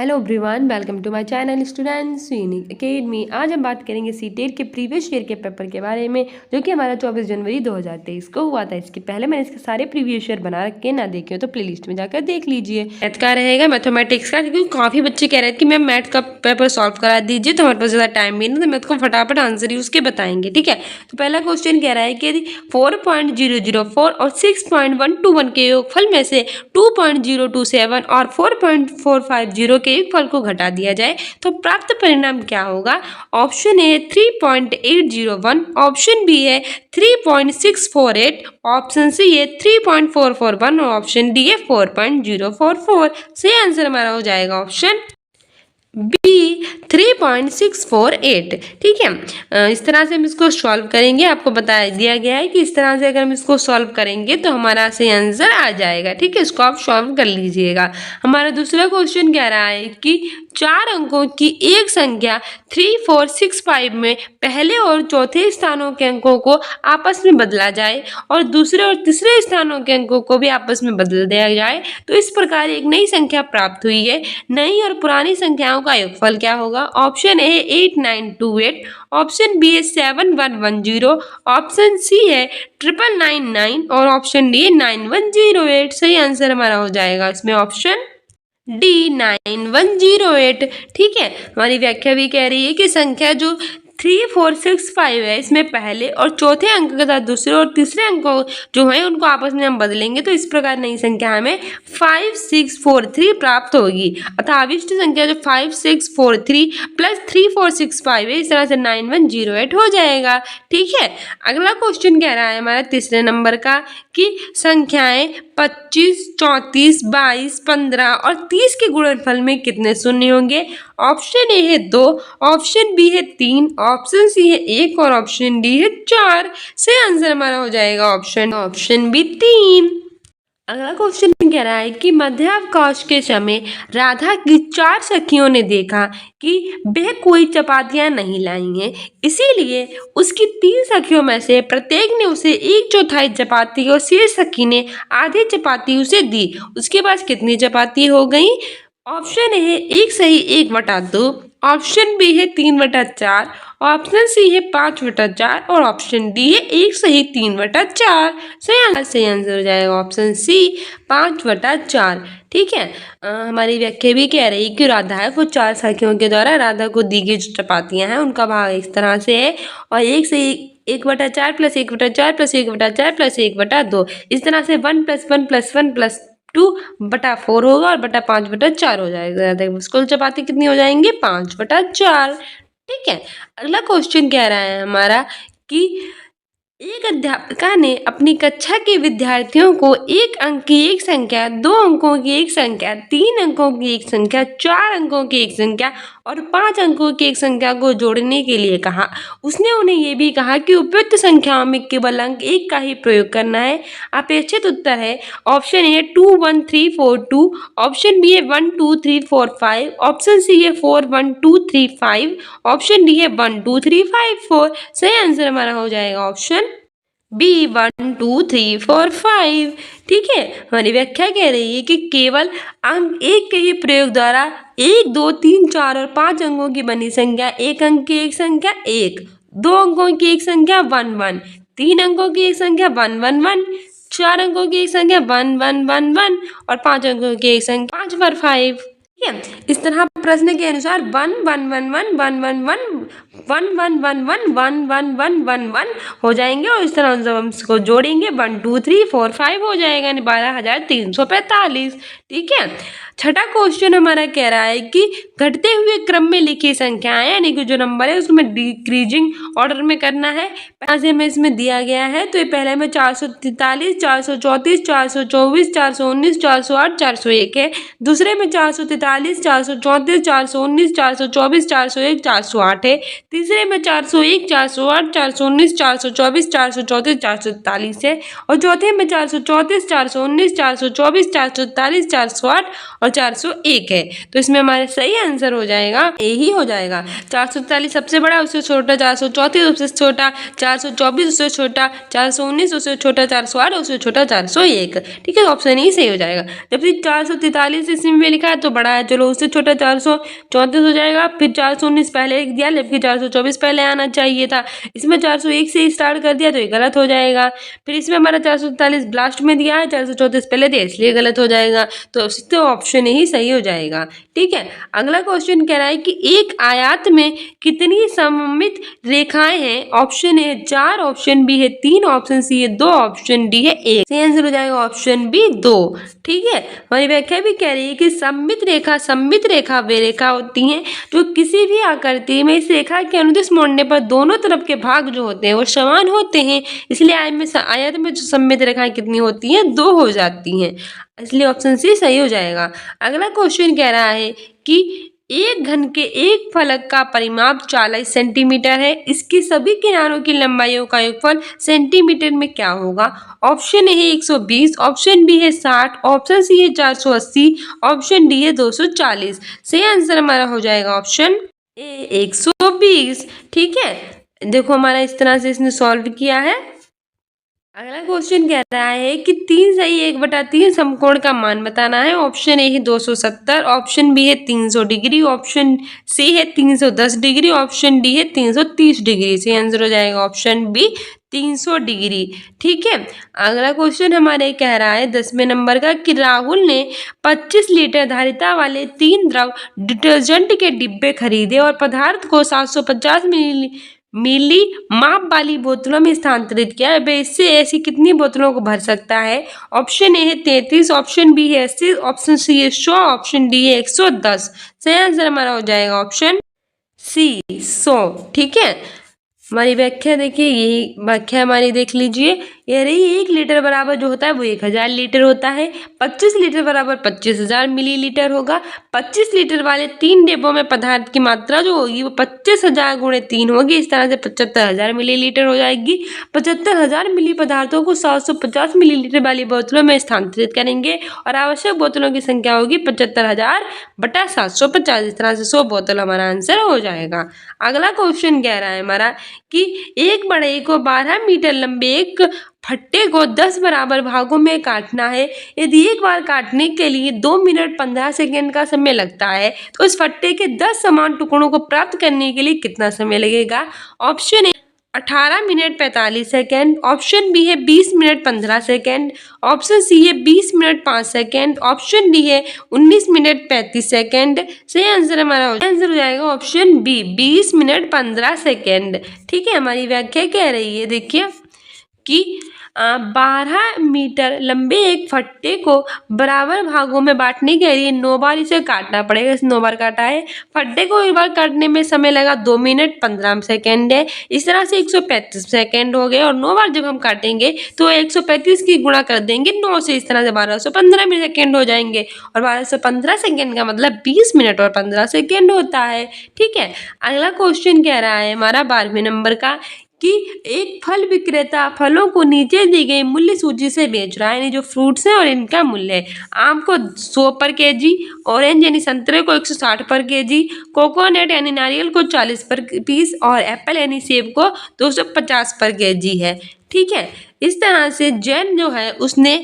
Hello everyone, welcome to my channel students unique academy. आज हम बात करेंगे सीटेट के प्रीवियस ईयर के पेपर के बारे में, जो कि हमारा 24 जनवरी 2023 को हुआ था। इसके पहले मैंने इसके सारे प्रीवियस ईयर बना रखे, ना देखे हो तो प्लेलिस्ट में जाकर देख लीजिए। मैथ का रहेगा, मैथमेटिक्स का, क्योंकि काफ़ी बच्चे कह रहे थे कि मैम मैथ का पेपर सॉल्व करा दीजिए, तो हमारे पास ज़्यादा टाइम भी नहीं, तो मैथ को फटाफट आंसर यूज के बताएंगे। ठीक है, तो पहला क्वेश्चन कह रहा है कि यदि 4.004 और 6.121 के योगफल में से 2.027 और 4.450 के योगफल को घटा दिया जाए तो प्राप्त परिणाम क्या होगा। ऑप्शन ए 3.801, ऑप्शन बी है 3.648, ऑप्शन सी है 3.441 और ऑप्शन डी है 4.044। सही आंसर हमारा हो जाएगा ऑप्शन बी 3.648। ठीक है, इस तरह से हम इसको सॉल्व करेंगे। आपको बता दिया गया है कि इस तरह से अगर हम इसको सॉल्व करेंगे तो हमारा सही आंसर आ जाएगा। ठीक है, इसको आप सॉल्व कर लीजिएगा। हमारा दूसरा क्वेश्चन कह रहा है कि 4 अंकों की एक संख्या 3, 4, 6, 5 में पहले और चौथे स्थानों के अंकों को आपस में बदला जाए और दूसरे और तीसरे स्थानों के अंकों को भी आपस में बदल दिया जाए तो इस प्रकार एक नई संख्या प्राप्त हुई है। नई और पुरानी संख्याओं का योगफल क्या होगा। ऑप्शन ए 8928, ऑप्शन बी है 7110, ऑप्शन सी है 9999 और ऑप्शन डी 9108। सही आंसर हमारा हो जाएगा इसमें ऑप्शन डी 9108। ठीक है, हमारी व्याख्या भी कह रही है कि संख्या जो 3, 4, 6, 5 है, इसमें पहले और चौथे अंक के साथ दूसरे और तीसरे अंक जो है उनको आपस में हम बदलेंगे तो इस प्रकार नई संख्या हमें 5643 प्राप्त होगी। अतः अविष्ट संख्या जो 5643 प्लस 3465 है, इस तरह से 9108 हो जाएगा। ठीक है, अगला क्वेश्चन कह रहा है हमारा तीसरे नंबर का कि संख्याएं 25, 34, 22, 15 और 30 के गुणनफल में कितने शून्य होंगे। ऑप्शन ए है 2, ऑप्शन बी है 3, ऑप्शन सी है 1 और ऑप्शन डी है 4। सही आंसर हमारा हो जाएगा ऑप्शन बी 3। अगला क्वेश्चन कह रहा है कि मध्यावकाश के समय राधा की 4 सखियों ने देखा कि वह कोई चपातियां नहीं लाई हैं, इसीलिए उसकी 3 सखियों में से प्रत्येक ने उसे 1/4 चपाती और शेष सखी ने आधी चपाती उसे दी। उसके पास कितनी चपाती हो गई। ऑप्शन ए है 1 सही 1/2, ऑप्शन बी है 3/4, ऑप्शन सी है 5/4 और ऑप्शन डी है 1 सही 3/4। सही आंसर हो जाएगा ऑप्शन सी 5/4। ठीक है, हमारी व्याख्या भी कह रही है कि राधा है वो 4 सखियों के द्वारा राधा को दी गई जो चपातियां हैं उनका भाग इस तरह से है और 1 सही 1/4 प्लस 1/4 प्लस 1/4 प्लस 1/2, इस तरह से 1 + 1 + 1 + 2/4 होगा और बटा 5/4 हो जाएगा। कुल चपाती कितनी हो जाएंगी 5/4। ठीक है, अगला क्वेश्चन कह रहा है हमारा कि एक अध्यापिका ने अपनी कक्षा के विद्यार्थियों को 1 अंक की एक संख्या, 2 अंकों की एक संख्या, 3 अंकों की एक संख्या, 4 अंकों की एक संख्या और 5 अंकों की एक संख्या को जोड़ने के लिए कहा। उसने उन्हें यह भी कहा कि उपयुक्त संख्याओं में केवल अंक 1 का ही प्रयोग करना है। अपेक्षित उत्तर है ऑप्शन ए 21342, ऑप्शन बी है 12345, ऑप्शन सी है 41235, ऑप्शन डी है 12354। सही आंसर हमारा हो जाएगा ऑप्शन बी 12345। ठीक है, हमारी व्याख्या कह रही है कि केवल अंक 1 के ही प्रयोग द्वारा 1, 2, 3, 4 और 5 अंकों की बनी संख्या 1 अंक की एक संख्या 1, 2 अंकों की एक संख्या 1, 1, 3 अंकों की एक संख्या 1, 1, 1, 4 अंकों की एक संख्या 1, 1, 1, 1 और 5 अंकों की एक संख्या 5/5। ठीक है, इस तरह प्रश्न के अनुसार 1, 1, 1, 1, 1, 1, 1, 1, 1, 1, 1, 1, 1, 1, 1, 1 हो जाएंगे और इस तरह जब हम इसको जोड़ेंगे 1, 2, 3, 4, 5 हो जाएगा, यानी 12,345। ठीक है, छठा क्वेश्चन हमारा कह रहा है कि घटते हुए क्रम में लिखी संख्याएं, यानी कि जो नंबर है उसमें डिक्रीजिंग ऑर्डर में करना है। पहले हमें इसमें दिया गया है तो ये पहले में 443, 434, 424, 419, 408, 401 है। दूसरे में 443, 434, 419, 424, 401, 408 है। तीसरे में 401, 408, 419, 424, 434, 443 है और चौथे में 434, 419, 424, 443, 408 और 401 है। तो इसमें हमारे सही आंसर हो जाएगा ए ही हो जाएगा। 443 सबसे बड़ा, उससे छोटा 434 उससे छोटा, 424 उससे छोटा, 419 उससे छोटा, 408 उससे छोटा 401। ठीक है, ऑप्शन ई सही हो जाएगा। जबकि 443 इसमें लिखा है तो बड़ा है, चलो उससे छोटा 434 हो जाएगा। फिर 419 पहले दिया, जबकि 424 पहले आना चाहिए था। इसमें 401 से स्टार्ट कर दिया तो ये गलत हो जाएगा। फिर इसमें हमारा 443 लास्ट में दिया है, 434 पहले दिया इसलिए गलत हो जाएगा। तो ऑप्शन ही सही हो जाएगा। ठीक है, अगला क्वेश्चन कह रहा है कि एक आयत में कितनी सममित रेखाएं हैं। ऑप्शन ए 4, ऑप्शन बी है 3, ऑप्शन सी है 2, ऑप्शन डी है 1। सही आंसर हो जाएगा ऑप्शन बी 2। ठीक है, हमारी व्याख्या भी कह रही है कि सममित रेखा वे रेखा होती हैं जो किसी भी आकृति में इस रेखा के अनुदिश मोड़ने पर दोनों तरफ के भाग जो होते हैं वो समान होते हैं। इसलिए आयत में जो सममित रेखाएं कितनी होती हैं, 2 हो जाती हैं। इसलिए ऑप्शन सी सही हो जाएगा। अगला क्वेश्चन कह रहा है कि एक घन के एक फलक का परिमाप 40 सेंटीमीटर है। इसकी सभी किनारों की लंबाइयों का योगफल सेंटीमीटर में क्या होगा। ऑप्शन ए है 120, ऑप्शन बी है 60, ऑप्शन सी है 480, ऑप्शन डी है 240। सही आंसर हमारा हो जाएगा ऑप्शन ए 120। ठीक है, देखो हमारा इस तरह से इसने सॉल्व किया है। अगला क्वेश्चन कह रहा है कि 3 सही 1/3 समकोण का मान बताना है। ऑप्शन ए है 270, ऑप्शन बी है 300 डिग्री, ऑप्शन सी है 310 डिग्री, ऑप्शन डी है 330 डिग्री। सही आंसर हो जाएगा ऑप्शन बी 300 डिग्री। ठीक है, अगला क्वेश्चन हमारे कह रहा है 10वें नंबर का कि राहुल ने 25 लीटर धारिता वाले 3 द्रव डिटर्जेंट के डिब्बे खरीदे और पदार्थ को 750 मिली माप वाली बोतलों में स्थानांतरित किया। वह इससे ऐसी कितनी बोतलों को भर सकता है। ऑप्शन ए है 33, ऑप्शन बी है 80, ऑप्शन सी है 100, ऑप्शन डी है 110। सही आंसर हमारा हो जाएगा ऑप्शन सी 100। ठीक है, हमारी व्याख्या देखिए, यही व्याख्या हमारी देख लीजिए। ये रही 1 लीटर बराबर जो होता है वो 1000 लीटर होता है। 25 लीटर बराबर 25,000 मिलीलीटर होगा। 25 लीटर वाले 3 डिब्बों में पदार्थ की मात्रा जो होगी वो 25,000 गुणे 3 होगी। इस तरह से 75,000 मिलीलीटर हो जाएगी। 75,000 मिली पदार्थों को 750 मिलीलीटर वाली बोतलों में स्थानांतरित करेंगे और आवश्यक बोतलों की संख्या होगी 75,000 बटा 750। इस तरह से 100 बोतल हमारा आंसर हो जाएगा। अगला क्वेश्चन कह रहा है हमारा कि एक बढ़ई को 12 मीटर लंबे एक फट्टे को 10 बराबर भागों में काटना है। यदि एक बार काटने के लिए 2 मिनट 15 सेकेंड का समय लगता है तो इस फट्टे के 10 समान टुकड़ों को प्राप्त करने के लिए कितना समय लगेगा। Option A 18 minute 45 second, option B है 20 मिनट 15 सेकेंड, ऑप्शन सी है 20 मिनट 5 सेकेंड, ऑप्शन डी है 19 मिनट 35 सेकेंड। सही आंसर हमारा आंसर हो जाएगा ऑप्शन बी 20 मिनट 15 सेकेंड। ठीक है, हमारी व्याख्या कह रही है देखिए कि 12 मीटर लंबे एक फट्टे को बराबर भागों में बांटने के लिए 9 बार इसे काटना पड़ेगा। इस 9 बार काटा है। फट्टे को एक बार काटने में समय लगा 2 मिनट 15 सेकेंड है। इस तरह से 135 सेकेंड हो गए और 9 बार जब हम काटेंगे तो 135 की गुणा कर देंगे 9 से। इस तरह से 1215 सेकेंड हो जाएंगे और 1215 सेकेंड का मतलब 20 मिनट और 15 सेकेंड होता है। ठीक है, अगला क्वेश्चन कह रहा है हमारा 12वें नंबर का कि एक फल विक्रेता फलों को नीचे दी गई मूल्य सूची से बेच रहा है, यानी जो फ्रूट्स हैं और इनका मूल्य है। आम को 100 पर केजी, ऑरेंज यानी संतरे को 160 पर केजी, कोकोनट यानी नारियल को 40 पर पीस और एप्पल यानी सेब को 250 पर केजी है। ठीक है, इस तरह से जैन जो है उसने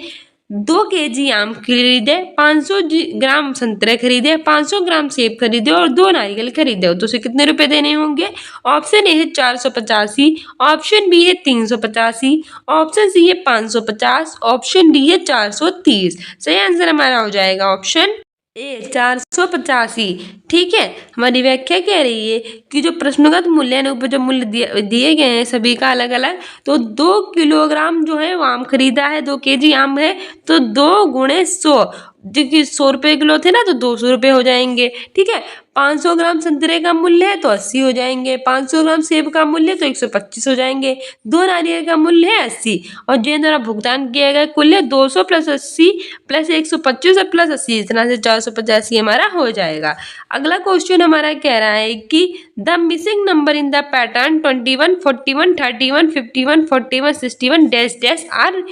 2 केजी आम खरीदे, 500 ग्राम संतरे खरीदे, 500 ग्राम सेब खरीदे और 2 नारियल खरीदे। तो उसे कितने रुपए देने होंगे। ऑप्शन ए है 485, ऑप्शन बी है 385, ऑप्शन सी है 550, ऑप्शन डी है 430। सही आंसर हमारा हो जाएगा ऑप्शन ए 485। ठीक है, हमारी व्याख्या कह रही है कि जो प्रश्नगत मूल्य है ऊपर जो मूल्य दिए गए हैं सभी का अलग अलग, तो 2 किलोग्राम जो है वो आम खरीदा है, 2 केजी आम है तो 2 गुणे 100, क्योंकि 100 रुपये किलो थे ना तो 200 रुपये हो जाएंगे। ठीक है, 500 ग्राम संतरे का मूल्य है तो 80 हो जाएंगे, 500 ग्राम सेब का मूल्य तो 125 हो जाएंगे, 2 नारियल का मूल्य है 80 और जैन द्वारा भुगतान किया गया कुल है 200 प्लस 80 प्लस 125 और प्लस 80। इस तरह से 485 हमारा हो जाएगा। अगला क्वेश्चन हमारा कह रहा है कि the missing number in the pattern 21, 41, 31, 51, 41, 61 dash dash are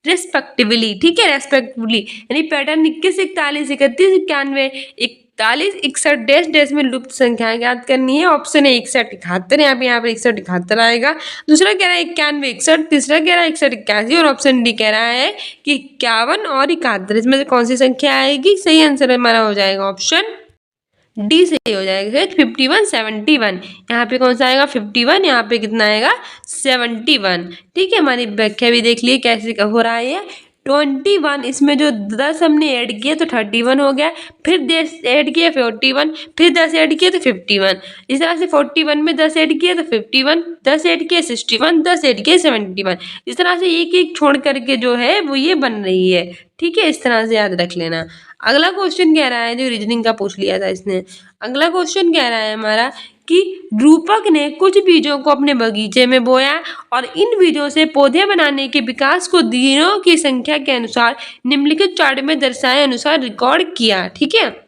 respectively. ठीक है, रेस्पेक्टिवली यानी पैटर्न 21, 41, 31, 91, 41 61 डैश डैश में लुप्त संख्याएं ज्ञात करनी है। ऑप्शन है 61 71, यहाँ पे 61 71 आएगा। दूसरा कह रहा है 91 61, तीसरा कह रहा है 61 81 और ऑप्शन डी कह रहा है कि 51 और 71। इसमें से कौन सी संख्या आएगी? सही आंसर हमारा हो जाएगा ऑप्शन डी सही हो जाएगा 51 71। यहाँ पे कौन सा आएगा 51, यहाँ पे कितना आएगा 71। ठीक है, हमारी व्याख्या भी देख लिए कैसे हो रहा है ये 21। इसमें जो 10 हमने ऐड किया तो 31 हो गया, फिर 10 ऐड किया 41, फिर 10 ऐड किया तो 51। इस तरह से 41 में 10 ऐड किया तो 51, 10 ऐड किया 61, 10 ऐड किया 71। इस तरह से एक एक छोड़ करके जो है वो ये बन रही है। ठीक है, इस तरह से याद रख लेना। अगला क्वेश्चन कह रहा है, जो रीजनिंग का पूछ लिया था इसने, अगला क्वेश्चन कह रहा है हमारा कि रूपक ने कुछ बीजों को अपने बगीचे में बोया और इन बीजों से पौधे बनाने के विकास को दिनों की संख्या के अनुसार निम्नलिखित चार्ट में दर्शाए अनुसार रिकॉर्ड किया। ठीक है,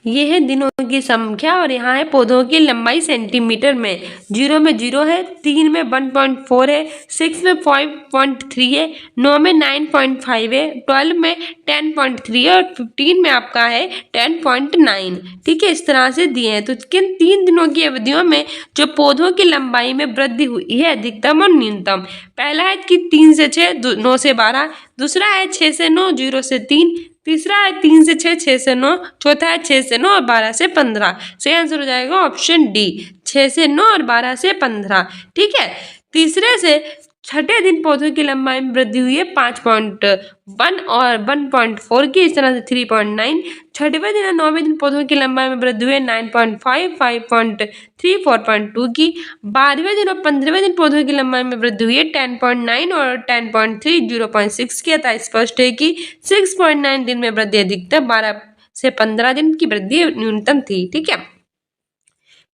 ये है दिनों की संख्या और यहाँ है पौधों की लंबाई सेंटीमीटर में। 0 में 0 है, 3 में 1.4 है, 6 में 5.3 है, 9 में 9.5 है, 12 में 10.3 है और 15 में आपका है 10.9। ठीक है, इस तरह से दिए हैं। तो किन 3 दिनों की अवधियों में जो पौधों की लंबाई में वृद्धि हुई है अधिकतम और न्यूनतम? पहला है कि 3 से 6, 9 से 12, दूसरा है 6 से 9, 0 से 3, तीसरा है 3 से 6, 6 से 9, चौथा है 6 से 9 और 12 से 15। सही आंसर हो जाएगा ऑप्शन डी 6 से 9 और 12 से 15। ठीक है, तीसरे से छठे दिन पौधों की लंबाई में वृद्धि हुई है 5.1 और 1.4 की, इस तरह से 3.9। छठवें दिन और 9वें दिन पौधों की लंबाई में वृद्धि हुई है 9.5, 5.3, 4.2 की। 12वें दिन और 15वें दिन पौधों की लंबाई में वृद्धि हुई है 10.9 और 10.3, 0.6 की। अतः स्पष्ट है कि 6.9 दिन में वृद्धि अधिकतम, 12 से 15 दिन की वृद्धि न्यूनतम थी। ठीक है,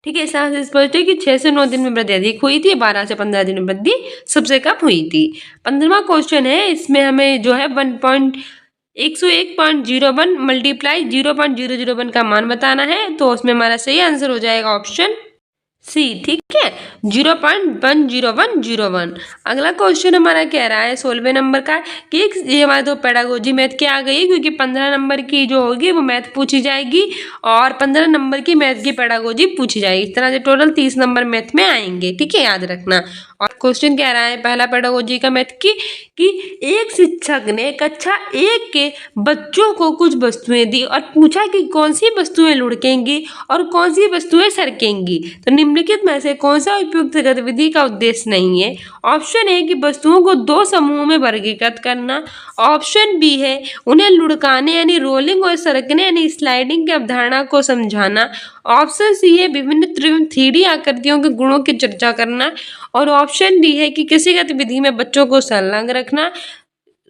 ठीक है, इस तरह से स्पष्ट है कि 6 से 9 दिन में वृद्धि अधिक हुई थी, 12 से 15 दिन में वृद्धि सबसे कम हुई थी। 15वां क्वेश्चन है, इसमें हमें जो है 101.01 मल्टीप्लाई 0.001 का मान बताना है। तो उसमें हमारा सही आंसर हो जाएगा ऑप्शन सी। ठीक है, 0.10101। अगला क्वेश्चन हमारा कह रहा है 16वें नंबर का कि ये हमारे तो पेडागोजी मैथ की आ गई है, क्योंकि 15 नंबर की जो होगी वो मैथ पूछी जाएगी और 15 नंबर की मैथ की पेडागोजी पूछी जाएगी। इस तरह से टोटल 30 नंबर मैथ में आएंगे। ठीक है, याद रखना। और क्वेश्चन कह रहा है पहला पेडागोजी का मैथ की कि एक शिक्षक ने कक्षा 1 के बच्चों को कुछ वस्तुएं दी और पूछा कि कौन सी वस्तुएं लुढ़केंगी और कौन सी वस्तुएं सरकेंगी। तो निम्नलिखित में से कौन सा उपयुक्त गतिविधि का उद्देश्य नहीं है? ऑप्शन ए कि वस्तुओं को 2 समूहों में वर्गीकृत करना, ऑप्शन बी है उन्हें लुढ़काने यानी रोलिंग और सरकने यानी स्लाइडिंग की अवधारणा को समझाना, ऑप्शन सी है विभिन्न त्रिविम 3D आकृतियों के गुणों की चर्चा करना और ऑप्शन डी है कि किसी गतिविधि में बच्चों को संलग्न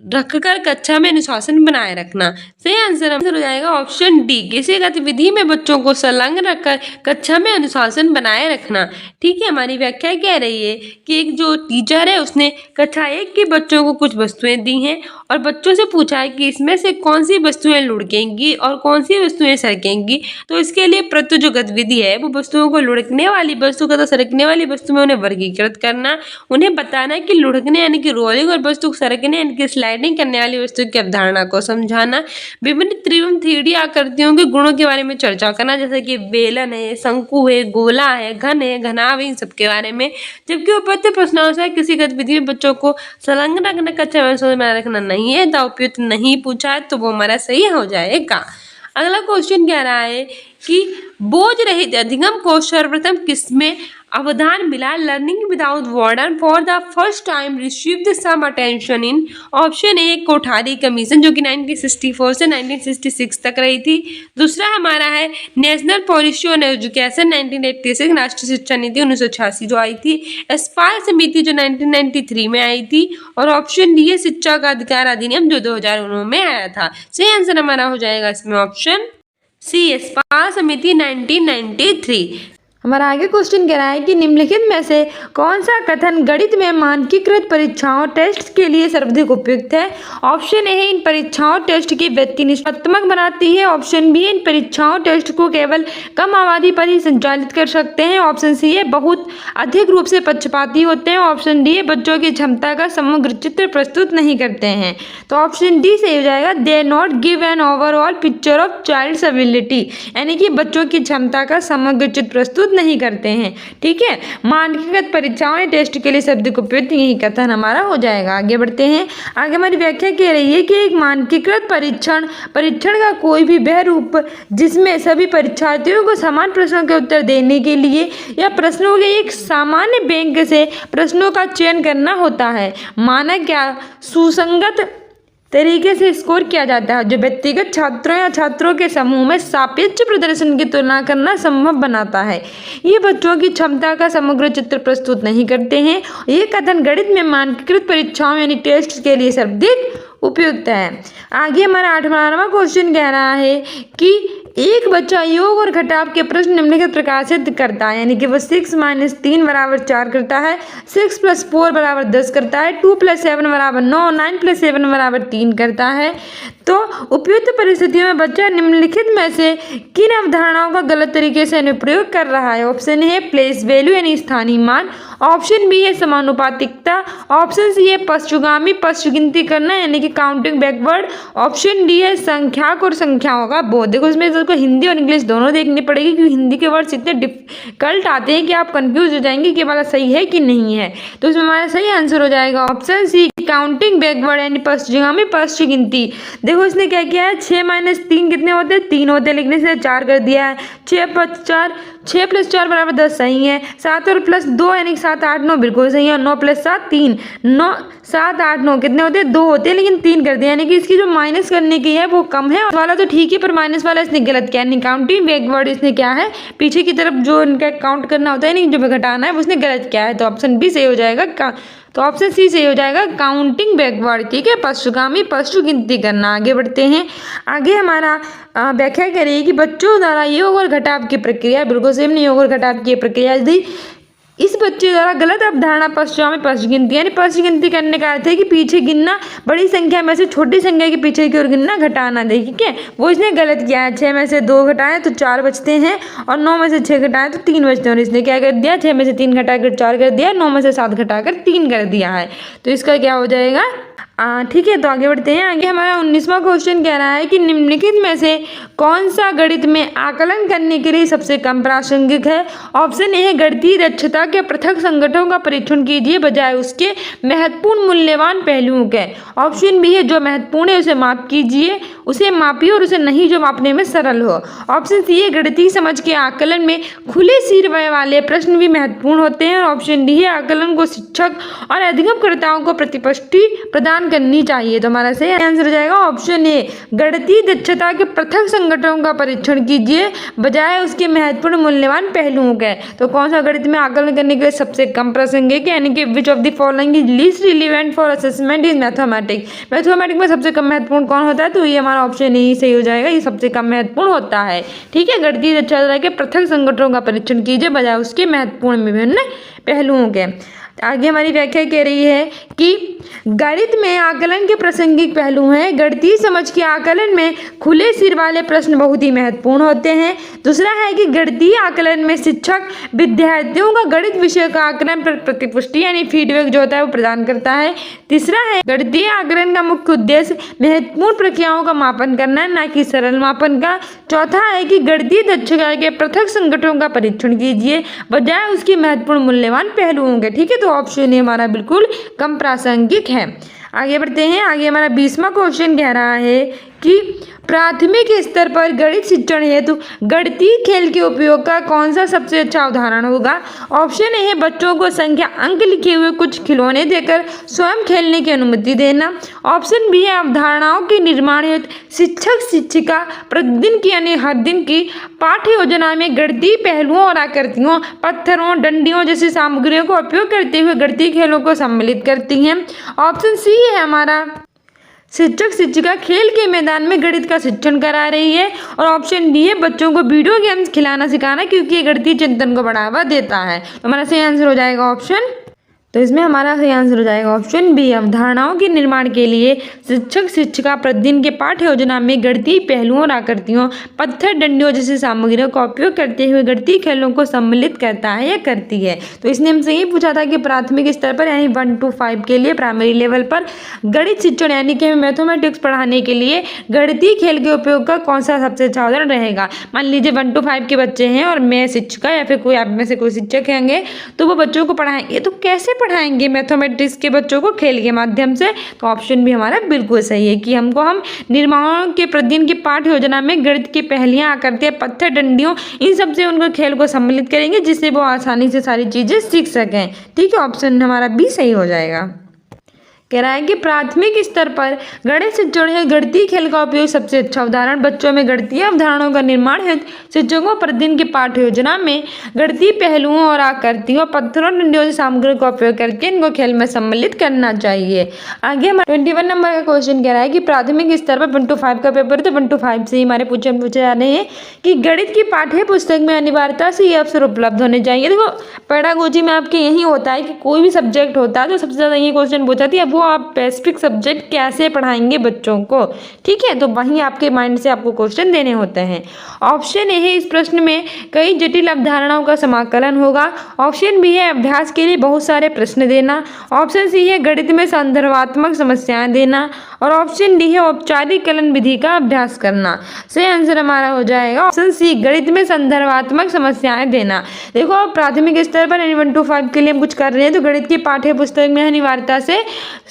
रखकर कक्षा में अनुशासन बनाए रखना। सही आंसर हो जाएगा ऑप्शन डी, किसी गतिविधि में बच्चों को संलग्न रखकर कक्षा में अनुशासन बनाए रखना। ठीक है, हमारी व्याख्या कह रही है कि एक जो टीचर है उसने कक्षा 1 के बच्चों को कुछ वस्तुएं दी हैं और बच्चों से पूछा है कि इसमें से कौन सी वस्तुएं लुढ़केंगी और कौन सी वस्तुएं सरकेंगी। तो इसके लिए प्रत्येक जो गतिविधि है वो वस्तुओं को लुढ़कने वाली वस्तु का सरकने वाली वस्तु में उन्हें वर्गीकृत करना, उन्हें बताना कि लुढ़कने यानी कि रोलिंग और वस्तु सरकने यानी कि स्लाइडिंग करने वाली वस्तु की अवधारणा को समझाना, विभिन्न त्रिविम 3D आकृतियों के गुणों के बारे में चर्चा करना, जैसे कि बेलन है, शंकु है, गोला है, घन है, घनाभ है, इन सब के बारे में। जबकि उपयुक्त प्रश्नानुसार किसी गतिविधि में बच्चों को संलग्न रखना, कक्षा में रखना नहीं है, तो उपयुक्त नहीं पूछा है, तो वो हमारा सही हो जाएगा। अगला क्वेश्चन कह रहा है कि बोझ रहित अधिगम को सर्वप्रथम किसमें अवदान मिला? Learning without burden for the first time received some attention in. Option A Kothari commission जो कि 1964 से 1966 तक रही थी। दूसरा हमारा है नेशनल पॉलिसी ऑन एजुकेशन 1986, राष्ट्रीय शिक्षा नीति 1986 जो आई थी। एस्पायर समिति जो 1993 में आई थी। और ऑप्शन डी है शिक्षा का अधिकार अधिनियम जो 2009 में आया था। सही आंसर हमारा हो जाएगा इसमें ऑप्शन सी, एस्पायर समिति 1993। हमारा आगे क्वेश्चन कह रहा है कि निम्नलिखित में से कौन सा कथन गणित में मानकीकृत परीक्षाओं टेस्ट के लिए सर्वाधिक उपयुक्त है। ऑप्शन ए है इन परीक्षाओं टेस्ट की व्यक्ति निष्पत्तात्मक बनाती है। ऑप्शन बी है इन परीक्षाओं टेस्ट को केवल कम आबादी पर ही संचालित कर सकते हैं। ऑप्शन सी है बहुत अधिक रूप से पक्षपाती होते हैं। ऑप्शन डी है बच्चों की क्षमता का समग्र चित्र प्रस्तुत नहीं करते हैं। तो ऑप्शन डी सही हो जाएगा, they not give an overall picture of child's ability, यानी कि बच्चों की क्षमता का समग्र चित्र प्रस्तुत नहीं करते हैं। ठीक है, मानकीकृत परीक्षाओं टेस्ट के लिए शब्द उपयुक्त यही कथन हमारा हो जाएगा। आगे बढ़ते हैं। आगे हमारी व्याख्या कह रही है कि एक मानकीकृत परीक्षण का कोई भी वह रूप जिसमें सभी परीक्षार्थियों को समान प्रश्नों के उत्तर देने के लिए या प्रश्नों के एक सामान्य बैंक से प्रश्नों का चयन करना होता है। मानक या सुसंगत तरीके से स्कोर किया जाता है, जो व्यक्तिगत छात्रों या छात्रों के समूह में सापेक्ष प्रदर्शन की तुलना करना संभव बनाता है। ये बच्चों की क्षमता का समग्र चित्र प्रस्तुत नहीं करते हैं। ये कथन गणित में मानकीकृत परीक्षाओं यानी टेस्ट के लिए सर्वाधिक उपयुक्त है। आगे हमारा 8वां क्वेश्चन कह रहा है कि एक बच्चा योग और घटाव के प्रश्न निम्नलिखित प्रकार से करता है, यानी कि वो 6 - 3 = 4 करता है, 6 + 4 = 10 करता है, 2 + 7 = 9, 9 + 7 = 3 करता है। तो उपयुक्त परिस्थितियों में बच्चा निम्नलिखित में से किन अवधारणाओं का गलत तरीके से अनुप्रयोग कर रहा है। ऑप्शन ए है प्लेस वैल्यू यानी स्थानीय मान। ऑप्शन बी है समानुपातिकता। ऑप्शन सी है पश्चुगामी गिनती करना यानी कि काउंटिंग बैकवर्ड। ऑप्शन डी है संख्याक और संख्याओं का बोध। देखो इसमें आपको हिंदी और इंग्लिश दोनों देखनी पड़ेगी, क्योंकि हिंदी के वर्ड्स इतने डिफिकल्ट आते हैं कि आप कंफ्यूज हो जाएंगे कि वाला सही है कि नहीं है। तो इसमें हमारा सही आंसर हो जाएगा ऑप्शन सी काउंटिंग बैकवर्ड यानी पश्चुगामी गिनती। देखो इसने क्या किया है, 6 - 3 कितने होते हैं, 3 होते हैं, लेकिन इसने 4 कर दिया है। 6 + 4 = 10 सही है। 7 और +2 यानी 7, 8, 9 बिल्कुल सही है। 9 + 7 3, 9 7 8 9 कितने होते हैं, 2 होते हैं, लेकिन 3 कर दिया, यानी कि इसकी जो माइनस करने की है वो कम है। वाला तो ठीक है, पर माइनस वाला इसने गलत किया, यानी काउंटिंग बैकवर्ड इसने क्या है, पीछे की तरफ जो इनका काउंट करना होता है, नहीं जो घटाना है उसने गलत किया है। तो ऑप्शन बी सही हो जाएगा, तो ऑप्शन सी सही हो जाएगा काउंटिंग बैकवर्ड। ठीक है, पश्चुगामी गिनती करना। आगे बढ़ते हैं। आगे हमारा व्याख्या करिए कि बच्चों द्वारा योग और घटाव की प्रक्रिया, बिल्कुल सेम नहीं, योग और घटाव की प्रक्रिया दी इस बच्चे द्वारा गलत अवधारणा पश्चुगामी गिनती यानी गिनती करने का अर्थ है कि पीछे गिनना, बड़ी संख्या में से छोटी संख्या के पीछे की ओर गिनना, घटाना दे। ठीक है, वो इसने गलत किया है। 6 में से 2 घटाएं तो 4 बचते हैं, और 9 में से 6 घटाएं तो 3 बचते हैं। और इसने क्या कर दिया, 6 में से 3 घटाकर 4 कर दिया, 9 में से 7 घटाकर 3 कर दिया है। तो इसका क्या हो जाएगा, ठीक है। तो आगे बढ़ते हैं। आगे हमारा 19वां क्वेश्चन कह रहा है कि निम्नलिखित में से कौन सा गणित में आकलन करने के लिए सबसे कम प्रासंगिक है। ऑप्शन ए है गणितीय दक्षता के पृथक संगठनों का परीक्षण कीजिए बजाय उसके महत्वपूर्ण मूल्यवान पहलुओं के। ऑप्शन बी है जो महत्वपूर्ण है उसे उसे मापिए और उसे नहीं जो मापने में सरल हो। ऑप्शन सी है गणितीय समझ के आकलन में खुले सिर वाले प्रश्न भी महत्वपूर्ण होते हैं। और ऑप्शन डी है आकलन को शिक्षक और अधिगमकर्ताओं को प्रतिपुष्टि प्रदान करनी चाहिए। तो हमारा सही आंसर हो जाएगा ऑप्शन ए गणितीय दक्षता के पृथक संगठनों का परीक्षण कीजिए बजाय उसके महत्वपूर्ण मूल्यवान पहलुओं के। तो कौन सा गणित में आकलन करने के लिए सबसे कम प्रासंगिक, यानी कि which of the following is least relevant for assessment is mathematics. Mathematics में सबसे कम महत्वपूर्ण कौन होता है, तो ये हमारा ऑप्शन ए सही हो जाएगा, ये सबसे कम महत्वपूर्ण होता है। ठीक है, गणितीय दक्षता के पृथक संगठनों का परीक्षण कीजिए बजाय उसके महत्वपूर्ण विभिन्न पहलुओं के। आगे हमारी व्याख्या कह रही है कि गणित में आकलन के प्रासंगिक पहलू हैं। गणितीय समझ के आकलन में खुले सिर वाले प्रश्न बहुत ही महत्वपूर्ण होते हैं। दूसरा है कि गणितीय आकलन में शिक्षक विद्यार्थियों का गणित विषय का आकलन पर प्रतिपुष्टि यानी फीडबैक जो होता है वो प्रदान करता है। तीसरा है गणितीय आकलन का मुख्य उद्देश्य महत्वपूर्ण प्रक्रियाओं का मापन करना है, ना कि सरल मापन का। चौथा है कि गणितीय दक्षता के पृथक संगठनों का परीक्षण कीजिए बजाय उसके महत्वपूर्ण मूल्यवान पहलुओं के। ठीक है, तो ऑप्शन ए हमारा बिल्कुल कम प्रासंगिक है। आगे बढ़ते हैं। आगे हमारा 20वां क्वेश्चन कह रहा है कि प्राथमिक स्तर पर गणित शिक्षण हेतु गणितीय खेल के उपयोग का कौन सा सबसे अच्छा उदाहरण होगा। ऑप्शन ए है बच्चों को संख्या अंक लिखे हुए कुछ खिलौने देकर स्वयं खेलने की अनुमति देना। ऑप्शन बी है अवधारणाओं के निर्माण हेतु शिक्षक शिक्षिका प्रतिदिन की यानी हर दिन की पाठ्य योजना में गणितीय पहलुओं और आकृतियों, पत्थरों, डंडियों जैसी सामग्रियों का उपयोग करते हुए गणितीय खेलों को सम्मिलित करती हैं। ऑप्शन सी है हमारा शिक्षक शिक्षिका खेल के मैदान में गणित का शिक्षण करा रही है। और ऑप्शन डी है बच्चों को वीडियो गेम्स खिलाना सिखाना, क्योंकि ये गणितीय चिंतन को बढ़ावा देता है। तो हमारा सही आंसर हो जाएगा ऑप्शन, तो इसमें हमारा सही आंसर हो जाएगा ऑप्शन बी। अवधारणाओं के निर्माण के लिए शिक्षक शिक्षिका प्रतिदिन के पाठ्य योजना में गणितीय पहलुओं और आकृतियों, पत्थर डंडियों जैसी सामग्रियों का उपयोग करते हुए गणितीय खेलों को सम्मिलित करता है या करती है। तो इसने हमसे ये पूछा था कि प्राथमिक स्तर पर यानी 1 to 5 के लिए प्राइमरी लेवल पर गणित शिक्षण यानी कि हमें मैथमेटिक्स पढ़ाने के लिए गणितीय खेल के उपयोग का कौन सा सबसे अच्छा उदाहरण रहेगा। मान लीजिए 1 to 5 के बच्चे हैं और मैं शिक्षिका या फिर कोई आप में से कोई शिक्षक होंगे, तो वो बच्चों को पढ़ाएंगे, तो कैसे पढ़ाएंगे मैथमेटिक्स के बच्चों को? खेल के माध्यम से। तो ऑप्शन भी हमारा बिल्कुल सही है कि हम निर्माणों के प्रतिदिन की पाठ्य योजना में गणित की पहेलियां, आकृतियां, पत्थर डंडियों, इन सब से उनको खेल को सम्मिलित करेंगे, जिससे वो आसानी से सारी चीजें सीख सकें। ठीक है, ऑप्शन हमारा बी सही हो जाएगा। कह रहा है कि प्राथमिक स्तर पर गणित शिक्षण है गणितीय खेल का उपयोग सबसे अच्छा उदाहरण बच्चों में गणितीय अवधारणाओं का निर्माण है। शिक्षकों प्रतिदिन की पाठ्य योजना में गणितीय पहलुओं और आकृतियों, पत्थरों, डंडियों जैसी सामग्री का उपयोग करके इनको खेल में सम्मिलित करना चाहिए। आगे हमारा 21 नंबर का क्वेश्चन कह रहा है कि प्राथमिक स्तर पर 1 to 5 का पेपर, तो 1 to 5 से हमारे पूछे जा रहे हैं कि गणित की पाठ्य पुस्तक में अनिवार्यता से ये अवसर उपलब्ध होने चाहिए। देखो पेडागोजी में आपके यही होता है कि कोई भी सब्जेक्ट होता है तो सबसे ज्यादा ये क्वेश्चन पूछा था, वो आप स्पेसिफिक सब्जेक्ट कैसे पढ़ाएंगे बच्चों को। ठीक है, तो वहीं आपके माइंड से आपको क्वेश्चन देने होते हैं। ऑप्शन ए है इस प्रश्न में कई जटिल अवधारणाओं का समाकलन होगा। ऑप्शन बी है अभ्यास के लिए बहुत सारे प्रश्न देना। ऑप्शन सी है गणित में संदर्भात्मक समस्याएं देना। और ऑप्शन डी है औपचारिकरण विधि का अभ्यास करना। सही आंसर हमारा हो जाएगा ऑप्शन सी, गणित में संदर्भात्मक समस्याएं देना। देखो प्राथमिक स्तर पर 1 to 5 के लिए हम कुछ कर रहे हैं, तो गणित की पाठ्य पुस्तक में अनिवार्यता से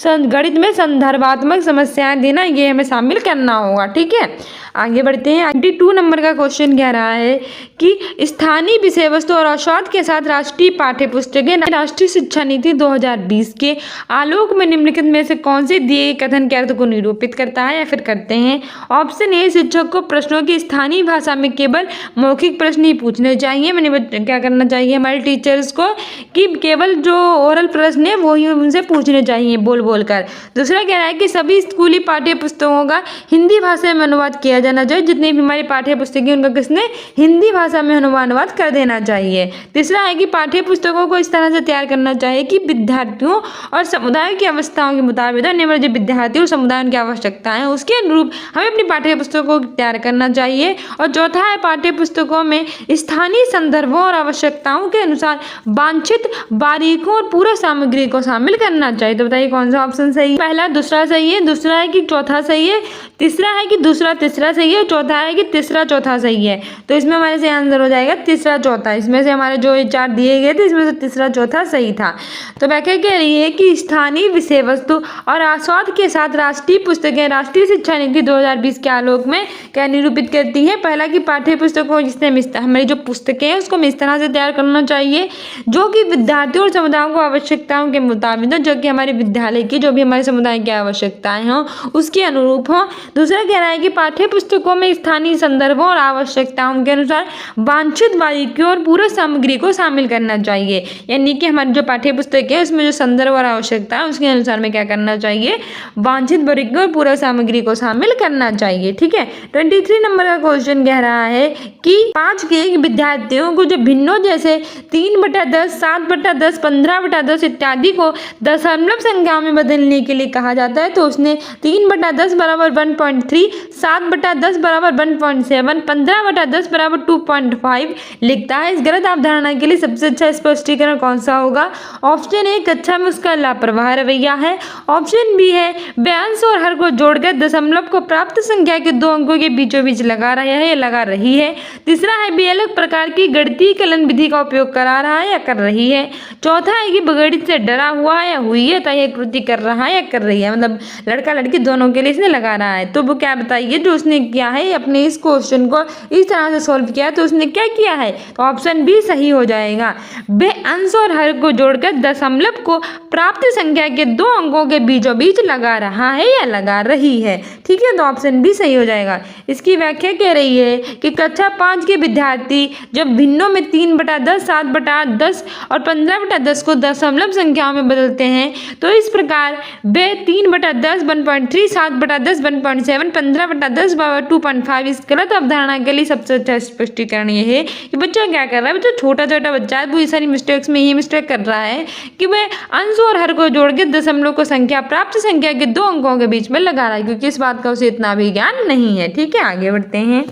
गणित में संदर्भात्मक समस्याएं देना, ये हमें शामिल करना होगा। ठीक है, आगे बढ़ते हैं। 22 नंबर का क्वेश्चन कह रहा है कि स्थानीय विषय वस्तु और अवसाद के साथ राष्ट्रीय पाठ्य पुस्तकें राष्ट्रीय शिक्षा नीति 2020 के आलोक में निम्नलिखित में से कौन से दिए गए कथन के अर्थ को निरूपित करता है या फिर करते हैं। ऑप्शन ए, शिक्षक को प्रश्नों की स्थानीय भाषा में केवल मौखिक प्रश्न ही पूछने चाहिए। मैंने क्या करना चाहिए हमारे टीचर्स को कि केवल जो ओरल प्रश्न है वही उनसे पूछने चाहिए बोल बोल कर। दूसरा कह रहा है कि सभी स्कूली पाठ्य पुस्तकों का हिंदी भाषा में अनुवाद किया जाना चाहिए। जितनी भी हमारी पाठ्य पुस्तकें उनका किसने हिंदी भाषा में अनुवाद कर देना चाहिए। तीसरा है कि पाठ्य पुस्तकों को इस तरह से तैयार करना चाहिए कि विद्यार्थियों और समुदाय की आवश्यकताओं के मुताबिक जो विद्यार्थी और समुदाय की आवश्यकताएं हैं उसके अनुरूप हमें अपनी पाठ्य पुस्तकों को तैयार करना चाहिए। और चौथा है पाठ्य पुस्तकों में स्थानीय संदर्भों और आवश्यकताओं के अनुसार वांछित बारीकों और पूरक सामग्री को शामिल करना चाहिए। तो बताइए कौन सा ऑप्शन सही है? पहला दूसरा सही है, दूसरा है कि चौथा सही है, तीसरा है कि दूसरा तीसरा सही है, चौथा है कि तीसरा चौथा सही है। तो इसमें हमारे से आंसर हो जाएगा तीसरा चौथा। इसमें से हमारे जो 4 दिए गए थे इसमें से तीसरा चौथा सही था। तो व्याख्या कह रही है कि स्थानीय विषय वस्तु और आस्वाद के साथ राष्ट्रीय पुस्तकें राष्ट्रीय शिक्षा नीति 2020 के आलोक में क्या निरूपित करती है। पहला कि पाठ्य पुस्तकों जिससे हमारी जो पुस्तकें हैं उसको इस तरह से तैयार करना चाहिए जो कि विद्यार्थियों और समुदायों को आवश्यकताओं के मुताबिक हो, जो कि हमारे विद्यालय की जो भी हमारे समुदाय की आवश्यकताएं हों उसके अनुरूप हों। दूसरा कह रहा है कि पाठ्य पुस्तकों में स्थानीय संदर्भों और आवश्यकताओं के अनुसार वांछित बारीकियों और पूरक सामग्री को शामिल करना चाहिए। यानी कि हमारी जो पाठ्य पुस्तक है उसमें जो संदर्भ और आवश्यकता है उसके अनुसार में क्या करना चाहिए, वांछित बारीकियों और पूरक सामग्री को शामिल करना चाहिए। ठीक है, 23 नंबर का क्वेश्चन कह रहा है कि 5 के विद्यार्थियों को जो भिन्नों जैसे 3/10, 7/10, 15/10 इत्यादि को दशमलव संख्याओं में बदलने के लिए कहा जाता है। तो उसने 3/10 बराबर 1.3, 7/10 बराबर 1.7, 15/10 बराबर 2.5 लिखता है। इस गलत अवधारणा के लिए सबसे अच्छा स्पष्टीकरण कौन सा होगा। ऑप्शन ए, कक्षा में उसका लापरवाह रवैया है। ऑप्शन बी है व्यंश और हर को जोड़कर दशमलव को प्राप्त संख्या के 2 अंकों के बीचों बीच लगा रहा है या लगा रही है। तीसरा है बी, अलग प्रकार की गणितीय कलन विधि का उपयोग करा रहा है या कर रही है। चौथा है कि गणित से डरा हुआ है या हुई है, तय कृति कर रहा है या कर रही है, मतलब लड़का लड़की दोनों के लिए इसने लगा रहा है। तो वो क्या बताइए जो उसने किया है अपने इस क्वेश्चन को इस तरह से सॉल्व किया तो उसने क्या किया है। तो ऑप्शन बी सही हो जाएगा। वे अंश और हर को जोड़कर दशमलव को प्राप्त संख्या के 2 अंकों के बीचों बीच लगा रहा है है या लगा रही है। ठीक है, तो ऑप्शन बी सही हो जाएगा। इसकी व्याख्या कह रही है कि कक्षा 5 के विद्यार्थी जब भिन्नों में 3/10, 7/10 और 15/10 को दशमलव संख्याओं में बदलते हैं तो इस प्रकार वे 3/10 1.3, 7/10 1.7, 15/10 2.5। इस गलत अवधारणा के लिए सबसे अच्छा स्पष्टीकरण ये है कि बच्चा क्या कर रहा है, बच्चा छोटा छोटा बच्चा है, बहुत सारी मिस्टेक्स में ये मिस्टेक कर रहा है कि वह अंश और हर को जोड़ के दशमलव को संख्या प्राप्त संख्या के 2 अंकों के बीच में लगा रहा है, क्योंकि इस बात का उसे इतना भी ज्ञान नहीं है। ठीक है, आगे बढ़ते हैं।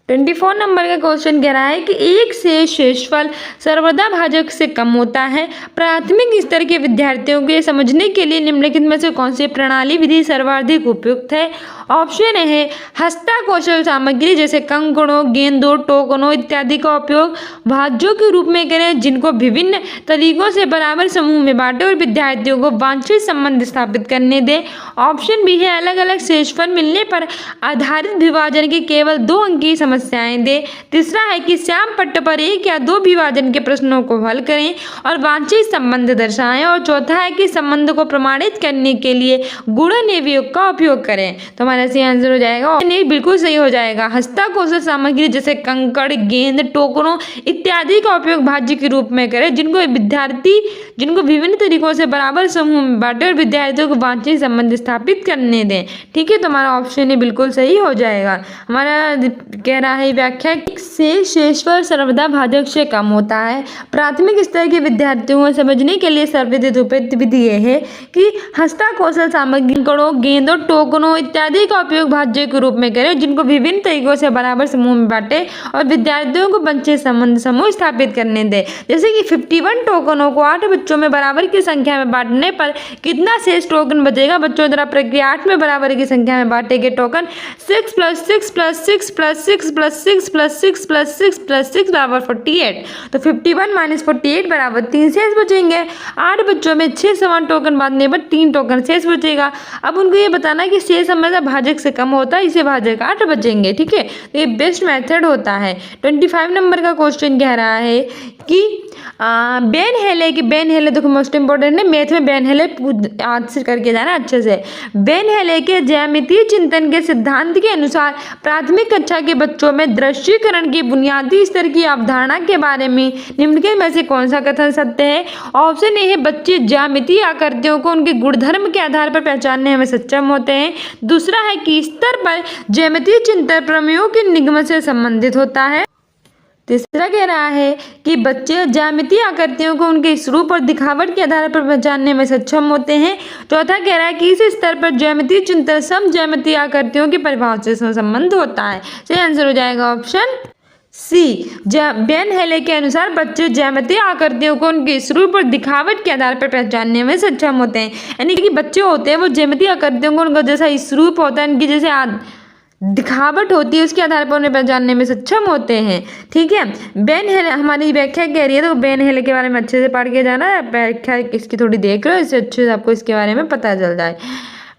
24 नंबर का क्वेश्चन कह रहा है कि 1 से शेषफल सर्वदा भाजक से कम होता है। प्राथमिक स्तर के विद्यार्थियों को ये समझने के लिए निम्नलिखित में से कौन सी प्रणाली विधि सर्वाधिक उपयुक्त है। ऑप्शन ए है हस्ताकौशल सामग्री जैसे कंकड़ों, गेंदों, टोकनों इत्यादि का उपयोग भाज्यों के रूप में करें जिनको विभिन्न तरीकों से बराबर समूह में बांटे और विद्यार्थियों को वांछित संबंध स्थापित करने दें। ऑप्शन बी है अलग अलग शेषफल मिलने पर आधारित विभाजन के केवल 2 अंक की समस्याएं दें। तीसरा है कि श्याम पट्ट पर 1 या 2 विभाजन के प्रश्नों को हल करें और वांछित संबंध दर्शाएं। और चौथा है कि संबंध को प्रमाणित करने के लिए गुणन वियोग का उपयोग करें। तो हमारा सही आंसर हो जाएगा नहीं, बिल्कुल सही हो जाएगा। हस्ताकौशल सामग्री जैसे कंकड़, गेंद, टोकरों इत्यादि का उपयोग भाज्य के रूप में करें जिनको विभिन्न तरीकों से बराबर समूह में बांटे और विद्यार्थियों को वांछित संबंध स्थापित करने दें। ठीक है, तो हमारा ऑप्शन ए बिल्कुल सही हो जाएगा। हमारा कह रहा है व्याख्या से शेषफल सर्वदा भाजक से कम होता है। प्राथमिक स्तर के विद्यार्थियों को समझने के लिए सर्वविदित उपयुक्त विधि यह है कि हस्ताकौशल सामग्री कंकड़ों, गेंदों, टोकनों इत्यादि का उपयोग भाज्य के रूप में करें जिनको विभिन्न तरीकों से बराबर समूह में बांटे और विद्यार्थियों को वांछित संबंध समूह स्थापित करने दें। जैसे कि 51 टोकनों को 8 बच्चों में बराबर की संख्या में बांटने पर कितना शेष टोकन बचेगा। बच्चों द्वारा प्रक्रिया 8 में बराबर की संख्या में बांटे गए टोकन 6 + 6 + 6 + 6 + 6 + 6 + 6 + 6 बराबर 48। तो 51 - 48 बराबर 3 शेष बचेंगे। 8 बच्चों में 6 समान टोकन बांटने पर 3 टोकन शेष बचेगा। अब उनको ये बताना है कि शेष हमेशा भाजक से कम होता है, इसे भाजक 8 बचेंगे। ठीक है, तो ये बेस्ट मेथड होता है। 25 नंबर का क्वेश्चन कह रहा है कि बेन हेले देखो मोस्ट इंपॉर्टेंट है मैथ में। बेन हेले आंसर करके जाना अच्छे से। बेन हेले के ज्यामितीय चिंतन के सिद्धांत के अनुसार प्राथमिक कक्षा के बच्चों में दृश्यीकरण की बुनियादी स्तर की अवधारणा के बारे में निम्नलिखित में से कौन सा कथन सत्य है। ऑप्शन ए है बच्चे ज्यामितीय आकृतियों को उनके गुणधर्म के आधार पर पहचानने में सक्षम होते हैं। दूसरा है कि स्तर पर ज्यामितीय चिंतन प्रमेयों के निगमन से संबंधित होता है। तीसरा कह रहा है कि बच्चे ज्यामितीय आकृतियों को उनके स्वरूप और दिखावट के आधार पर पहचानने में सक्षम होते हैं। चौथा कह रहा है कि इस स्तर पर ज्यामितीय चिंतन सम ज्यामितीय आकृतियों की परिभाषा से संबंध होता है। सही आंसर हो जाएगा ऑप्शन सी। बेन हेले के अनुसार बच्चे ज्यामितीय आकृतियों को उनके स्वरूप और दिखावट के आधार पर पहचानने में सक्षम होते हैं। यानी कि बच्चे होते हैं वो ज्यामितीय आकृतियों को उनका जैसा स्वरूप होता है, उनकी जैसे दिखावट होती है उसके आधार पर उन्हें पहचानने में सक्षम होते हैं। ठीक है, बेन हेले हमारी व्याख्या कह रही है तो बेन हेले के बारे में अच्छे से पढ़ के जाना है। व्याख्या इसकी थोड़ी देख लो, इससे अच्छे से आपको इसके बारे में पता चल जाए।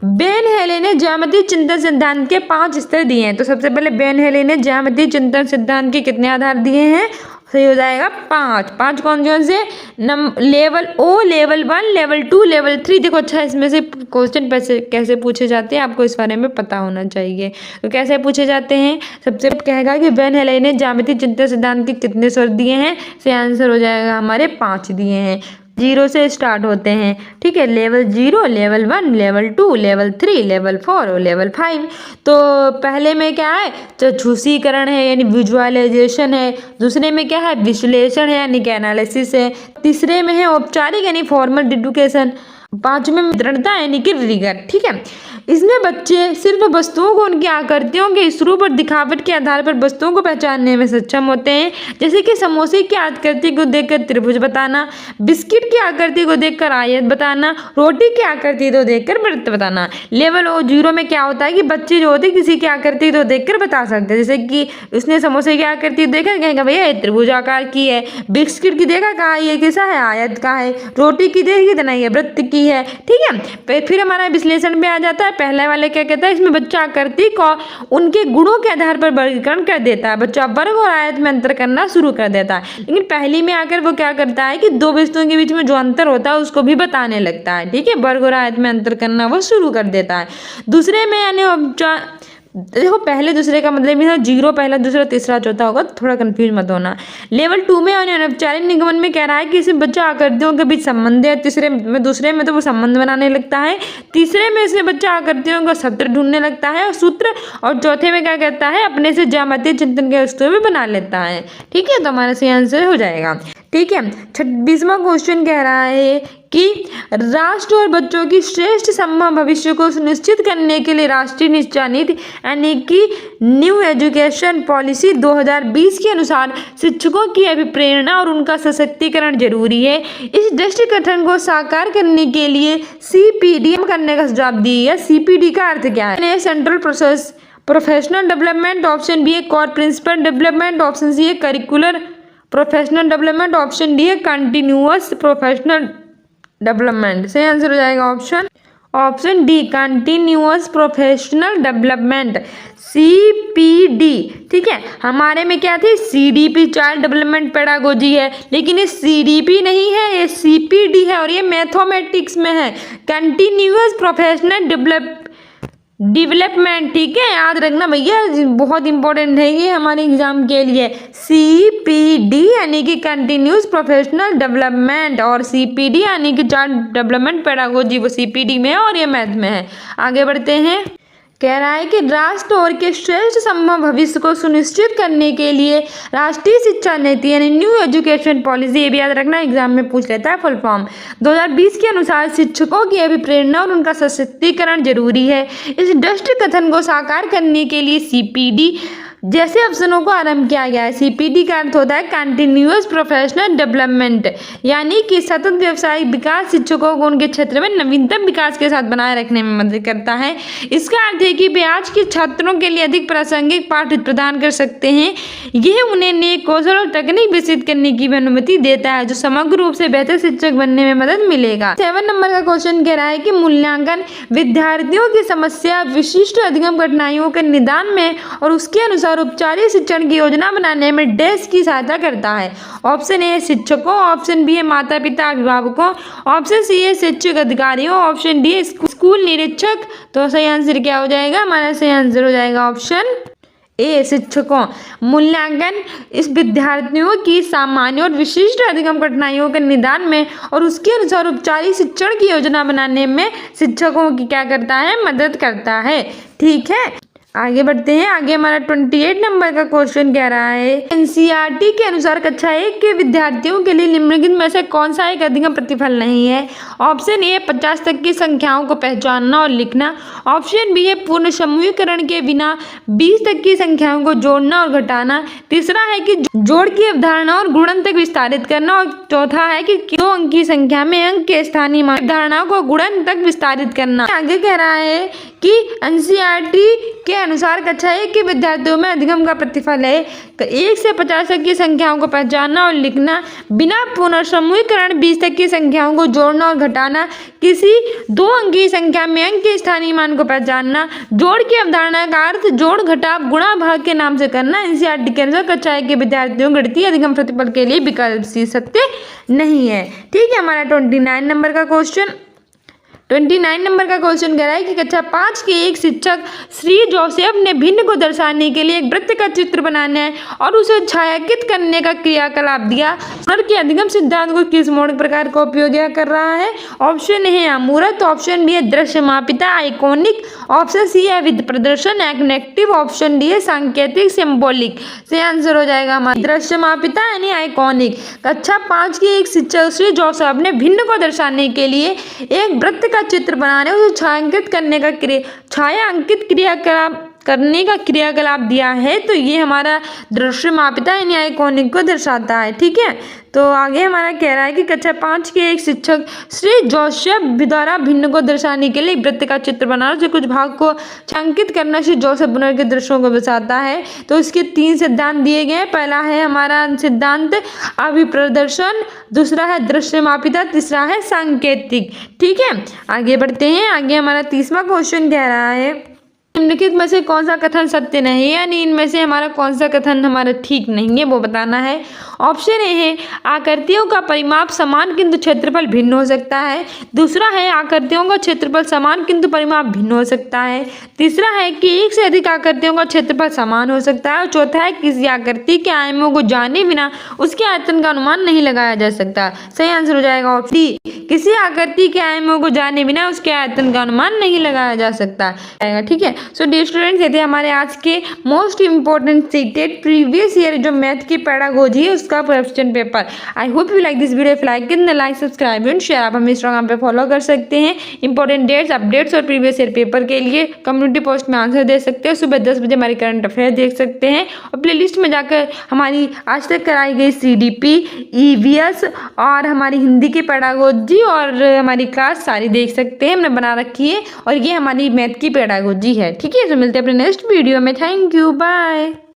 बेन हेले ने ज्यामितीय चिंतन सिद्धांत के 5 स्तर दिए हैं। तो सबसे पहले बेन हेले ने ज्यामितीय चिंतन सिद्धांत के कितने आधार दिए हैं। सही हो जाएगा 5 कौन कौन से। लेवल ओ, लेवल 1, लेवल 2, लेवल 3। देखो अच्छा इसमें से क्वेश्चन कैसे पूछे जाते हैं आपको इस बारे में पता होना चाहिए। तो कैसे पूछे जाते हैं, सबसे कहेगा कि बेन हेले ने ज्यामितीय चिंतन सिद्धांत के कितने स्तर दिए हैं। सही आंसर हो जाएगा हमारे 5 दिए हैं। 0 से स्टार्ट होते हैं। ठीक है, level 0, level 1, level 2, level 3, level 4 और लेवल 5। तो पहले में क्या है चक्षुषीकरण है यानी विजुअलाइजेशन है। दूसरे में क्या है विश्लेषण है यानी कि एनालिसिस है। तीसरे में है औपचारिक यानी फॉर्मल एडुकेशन। 5वें में दृढ़ता यानी कि रिगर। ठीक है, इसमें बच्चे सिर्फ वस्तुओं को उनकी आकृतियों के स्वरूप और दिखावट के आधार पर वस्तुओं को पहचानने में सक्षम होते हैं। जैसे कि समोसे की आकृति को देखकर त्रिभुज बताना, बिस्किट की आकृति को देखकर आयत बताना, रोटी की आकृति को देखकर वृत्त बताना। लेवल 0 में क्या होता है कि बच्चे जो होते हैं किसी की आकृति को देखकर बता सकते हैं। जैसे कि उसने समोसे की आकृति देखा कहेगा भैया ये त्रिभुज आकार की है। बिस्किट की देखा कहा ये कैसा है आयत का है। रोटी की देखी तो नहीं है वृत्त की की है। ठीक है, फिर हमारा विश्लेषण में आ जाता है। पहले वाले क्या कहता है, इसमें बच्चा आकृति को उनके गुणों के आधार पर वर्गीकरण कर देता है। बच्चा वर्ग और आयत में अंतर करना शुरू कर देता है। लेकिन पहली में आकर वो क्या करता है कि दो वस्तुओं के बीच में जो अंतर होता है उसको भी बताने लगता है। ठीक है, वर्ग और आयत में अंतर करना वो शुरू कर देता है। दूसरे में यानी देखो पहले दूसरे का मतलब ये जीरो, पहला दूसरा तीसरा चौथा होगा, तो थोड़ा कंफ्यूज मत होना। लेवल 2 में यानी अनौपचारिक निगमन में कह रहा है कि इसमें बच्चा आकृतियों के बीच संबंध है। दूसरे में तो वो संबंध बनाने लगता है। तीसरे में इसमें बच्चा आकृतियों का सूत्र ढूंढने लगता है और सूत्र, और चौथे में क्या करता है, अपने से ज्यामितीय चिंतन के वस्तुएं भी बना लेता है। ठीक है, तो हमारा सही आंसर हो जाएगा। ठीक है, 26वां क्वेश्चन कह रहा है कि राष्ट्र और बच्चों की श्रेष्ठ संभव भविष्य को सुनिश्चित करने के लिए राष्ट्रीय शिक्षा नीति यानी कि न्यू एजुकेशन पॉलिसी 2020 के अनुसार शिक्षकों की अभिप्रेरणा और उनका सशक्तिकरण जरूरी है। इस दृष्टि कथन को साकार करने के लिए CPD करने का सुझाव दिया। CPD का अर्थ क्या है? Central professional development, option B है core principle development, option C है curricular professional development, option D है कंटिन्यूअस प्रोफेशनल डेवलपमेंट। सही आंसर हो जाएगा option D continuous professional development, CPD। ठीक है, हमारे में क्या थी, CDP चाइल्ड डेवलपमेंट पेडागोजी है, लेकिन ये CDP नहीं है, ये CPD है और ये मैथमेटिक्स में है, कंटिन्यूअस प्रोफेशनल डेवलपमेंट। ठीक है, याद रखना भैया, बहुत इंपॉर्टेंट है ये हमारे एग्जाम के लिए। CPD यानी कि कंटिन्यूस प्रोफेशनल डेवलपमेंट और CPD यानी कि चाइल्ड डेवलपमेंट पेडागोजी, वो CPD में है और ये मैथ में है। आगे बढ़ते हैं। कह रहा है कि राष्ट्र और के श्रेष्ठ संभव भविष्य को सुनिश्चित करने के लिए राष्ट्रीय शिक्षा नीति यानी न्यू एजुकेशन पॉलिसी, ये भी याद रखना, एग्जाम में पूछ लेता है फुल फॉर्म, 2020 के अनुसार शिक्षकों की अभिप्रेरणा और उनका सशक्तिकरण जरूरी है। इस दृष्टि कथन को साकार करने के लिए CPD जैसे ऑप्शनों को आरंभ किया गया है। CPD का अर्थ होता है कंटिन्यूअस प्रोफेशनल डेवलपमेंट, यानी कि सतत व्यवसायिक विकास शिक्षकों को उनके क्षेत्र में नवीनतम विकास के साथ बनाए रखने में मदद करता है। इसका अर्थ है कि वे आज के छात्रों के लिए अधिक प्रासंगिक पाठ प्रदान कर सकते हैं। यह उन्हें नए कौशल और तकनीक विकसित करने की भी अनुमति देता है, जो समग्र रूप से बेहतर शिक्षक बनने में मदद मिलेगा। 7 नंबर का क्वेश्चन कह रहा है कि मूल्यांकन विद्यार्थियों की समस्या विशिष्ट अधिगम कठिनाइयों के निदान में और उसके अनुसार उपचारिक शिक्षण की योजना बनाने में डैश की सहायता करता है। ऑप्शन ए शिक्षकों, ऑप्शन बी है माता पिता अभिभावकों, ऑप्शन सी है शैक्षिक अधिकारियों, ऑप्शन डी है स्कूल निरीक्षक। तो सही आंसर क्या हो जाएगा? हमारा सही आंसर हो जाएगा ऑप्शन ए शिक्षकों। मूल्यांकन इस विद्यार्थियों की सामान्य और विशिष्ट अधिगम कठिनाइयों के निदान में और उसके अनुसार उपचारिक शिक्षण की योजना बनाने में शिक्षकों की क्या करता है? मदद करता है। ठीक है, आगे बढ़ते हैं। आगे हमारा 28 नंबर का क्वेश्चन कह रहा है NCERT के अनुसार कक्षा 1 के विद्यार्थियों के लिए निम्नलिखित में से कौन सा एक अधिगम प्रतिफल नहीं है? ऑप्शन ए 50 तक की संख्याओं को पहचानना और लिखना, ऑप्शन बी है पूर्ण समूहीकरण के बिना 20 तक की संख्याओं को जोड़ना और घटाना, तीसरा है कि जोड़ की अवधारणा और गुणन तक विस्तारित करना, और चौथा है कि 2 अंक की संख्या में अंक के स्थानीय मान अवधारणा को गुणन तक विस्तारित करना। आगे कह रहा है कि NCERT के अनुसार कक्षा 1 के विद्यार्थियों में अधिगम का प्रतिफल है 1 से 50 तक की संख्याओं को पहचानना और लिखना, बिना पुनर्समूहीकरण 20 तक की संख्याओं को जोड़ना और घटाना, किसी 2 अंकीय संख्या में अंक के स्थानीय मान को पहचानना, जोड़ की अवधारणा का अर्थ जोड़ घटाव गुणा भाग के नाम से करना। NCERT के अनुसार कक्षा 1 के विद्यार्थियों गणितीय अधिगम प्रतिफल के लिए विकल्प सी सत्य नहीं है। ठीक है, हमारा 29 नंबर का क्वेश्चन 29 नंबर का क्वेश्चन कह रहा है कि कक्षा 5 के एक शिक्षक श्री जोसेफ ने भिन्न को दर्शाने के लिए एक वृत्त का चित्र बनाने है और उसे छायांकित करने का क्रियाकलाप दिया। हुनर के अधिगम सिद्धांत को किस मौलिक प्रकार का उपयोग कर रहा है? ऑप्शन ए है अमूर्त, ऑप्शन बी है दृश्यमापिता आइकॉनिक, ऑप्शन सी है विद प्रदर्शन एक्नेक्टिव, ऑप्शन डी है सांकेतिक सिंबॉलिक। से आंसर हो जाएगा हमारा दृश्यमापिता यानी आइकॉनिक। कक्षा 5 के एक शिक्षक श्री जोसेफ ने भिन्न को दर्शाने के लिए एक वृत्त चित्र बनाने उसे छायांकित करने का छायांकित क्रियाकलाप करने का क्रियाकलाप दिया है तो ये हमारा दृश्यमापिता यानी आइकॉनिक को दर्शाता है। ठीक है, तो आगे हमारा कह रहा है कि कक्षा 5 के एक शिक्षक श्री जोसेफ द्वारा भिन्न को दर्शाने के लिए वृत्त का चित्र बनाना, जो कुछ भाग को छांकित करना श्री जोसेफ बुनर के दृश्यों को दर्शाता है। तो इसके 3 सिद्धांत दिए गए हैं। पहला है हमारा सिद्धांत अभिप्रदर्शन, दूसरा है दृश्यमापिता, तीसरा है सांकेतिक। ठीक है, आगे बढ़ते हैं। आगे हमारा 30वां क्वेश्चन कह रहा है निम्नलिखित में से कौन सा कथन सत्य नहीं है, यानी इनमें से हमारा कौन सा कथन हमारा ठीक नहीं है वो बताना है। ऑप्शन ए है आकृतियों का परिमाप समान किंतु क्षेत्रफल भिन्न हो सकता है। दूसरा है आकृतियों का क्षेत्रफल समान किंतु परिमाप भिन्न हो सकता है। तीसरा है कि एक से अधिक आकृतियों का क्षेत्रफल समान हो सकता है। और चौथा है किसी आकृति के आयामों को जाने बिना उसके आयतन का अनुमान नहीं लगाया जा सकता। सही आंसर हो जाएगा ऑप्शन डी, किसी आकृति के आयामों को जाने बिना उसके आयतन का अनुमान नहीं लगाया जा सकता। ठीक है, सो डियर स्टूडेंट्स, ये थे हमारे आज के most important seated previous year जो मैथ की पेडागोजी है उसका question paper. I hope you like this video. If like it like subscribe and share. आप हमें इंस्टाग्राम पे फॉलो कर सकते हैं। इंपॉर्टेंट डेट्स अपडेट्स और प्रीवियस ईयर पेपर के लिए कम्युनिटी पोस्ट में आंसर दे सकते हैं। सुबह 10 बजे हमारी करंट अफेयर देख सकते हैं और प्लेलिस्ट में जाकर हमारी आज तक कराई गई CDP, EVS और हमारी हिंदी की पेडागोजी और हमारी क्लास सारी देख सकते हैं, हमने बना रखी है। और ये हमारी मैथ की पेडागोजी है। ठीक है, तो मिलते हैं अपने नेक्स्ट वीडियो में। Thank you, bye.